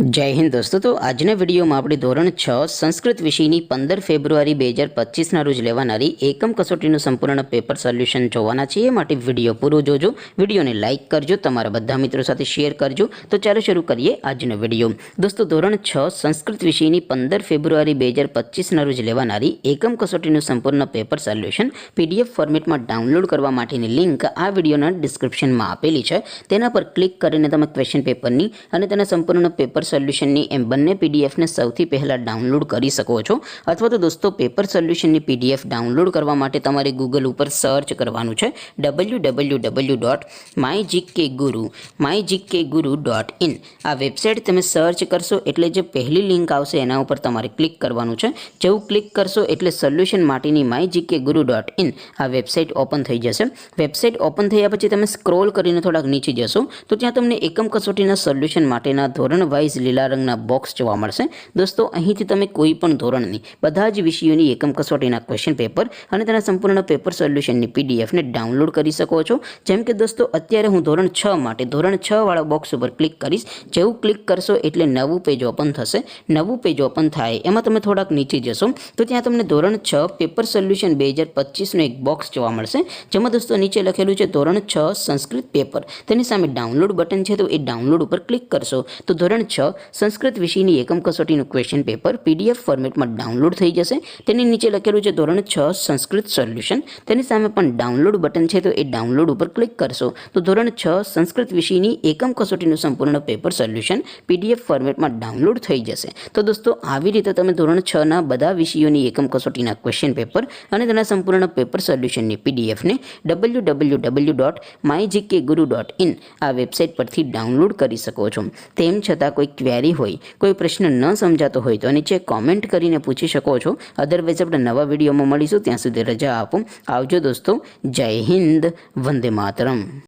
जय हिंद दोस्तों। तो आजना विडियो में આપણે ધોરણ 6 સંસ્કૃત વિષયની 15 ફેબ્રુઆરી 2025 ના રોજ લેવાનારી એકમ કસોટીનું સંપૂર્ણ પેપર સોલ્યુશન જોવાના છે। એ માટે વિડિયો પૂરો જોજો, વિડિયોને લાઈક કરજો, તમારા બધા મિત્રો સાથે શેર કરજો। તો ચાલો શરૂ કરીએ આજનો વિડિયો। દોસ્તો ધોરણ 6 સંસ્કૃત વિષયની 15 ફેબ્રુઆરી 2025 ના રોજ લેવાનારી એકમ કસોટીનું સંપૂર્ણ પેપર સોલ્યુશન પીડીએફ ફોર્મેટમાં ડાઉનલોડ કરવા માટેની લિંક આ વિડિયોના ડિસ્ક્રિપ્શનમાં આપેલી છે। તેના પર ક્લિક કરીને તમે ક્વેશ્ચન પેપરની અને તેના સંપૂર્ણ પેપર સોલ્યુશનની એમ બંને પીડીએફને સૌથી પહેલાં ડાઉનલોડ કરી શકો છો। અથવા તો દોસ્તો પેપર સોલ્યુશનની પીડીએફ ડાઉનલોડ કરવા માટે તમારે ગૂગલ ઉપર સર્ચ કરવાનું છે www.mygkguru.in। આ વેબસાઇટ તમે સર્ચ કરશો એટલે જે પહેલી લિંક આવશે એના ઉપર તમારે ક્લિક કરવાનું છે। જેવું ક્લિક કરશો એટલે સોલ્યુશન માટેની mygkguru.in આ વેબસાઇટ ઓપન થઈ જશે। વેબસાઇટ ઓપન થયા પછી તમે સ્ક્રોલ કરીને થોડાક નીચે જશો તો ત્યાં તમને એકમ કસોટીના સોલ્યુશન માટેના ધોરણ વાઇઝ લીલા રંગના બોક્સ જોવા મળશે। દોસ્તો અહીંથી તમે કોઈ પણ ધોરણની બધા જ વિષયોની એકમ કસોટીના ક્વેશ્ચન પેપર અને તેના સંપૂર્ણ પેપર સોલ્યુશનની પીડીએફને ડાઉનલોડ કરી શકો છો। જેમ કે દોસ્તો અત્યારે હું ધોરણ 6 માટે ધોરણ 6 વાળા બોક્સ ઉપર ક્લિક કરીશ। જેવું ક્લિક કરશો એટલે નવું પેજ ઓપન થશે। નવું પેજ ઓપન થાય એમાં તમે થોડાક નીચે જશો તો ત્યાં તમને ધોરણ 6 પેપર સોલ્યુશન 2025નું એક બોક્સ જોવા મળશે, જેમાં દોસ્તો નીચે લખેલું છે ધોરણ 6 સંસ્કૃત પેપર। તેની સામે ડાઉનલોડ બટન છે, તો એ ડાઉનલોડ ઉપર ક્લિક કરશો તો ધોરણ 6 સંસ્કૃત વિષયની એકમ કસોટીનું ક્વેશ્ચન પેપર પીડીએફ ફોર્મેટમાં ડાઉનલોડ થઈ જશે। તેની નીચે લખેલું છે ધોરણ 6 સંસ્કૃત સોલ્યુશન, તેની સામે પણ ડાઉનલોડ બટન છે, તો એ ડાઉનલોડ ઉપર ક્લિક કરશો તો ધોરણ 6 સંસ્કૃત વિષયની એકમ કસોટીનું સંપૂર્ણ પેપર સોલ્યુશન પીડીએફ ફોર્મેટમાં ડાઉનલોડ થઈ જશે। તો દોસ્તો આવી રીતે તમે ધોરણ 6 ના બધા વિષયોની એકમ કસોટીના ક્વેશ્ચન પેપર અને તેના સંપૂર્ણ પેપર સોલ્યુશનની પીડીએફને www.mygkguru.in આ વેબસાઇટ પરથી ડાઉનલોડ કરી શકો છો। તેમ છતાં કોઈ ક્વેરી હોય, કોઈ પ્રશ્ન ન સમજાતો હોય તો નીચે કોમેન્ટ કરીને પૂછી શકો છો। અદરવાઇઝ આપણે નવા વિડીયોમાં મળીશું, ત્યાં સુધી રજા આપો। આવજો દોસ્તો, જય હિન્દ, વંદે માતરમ।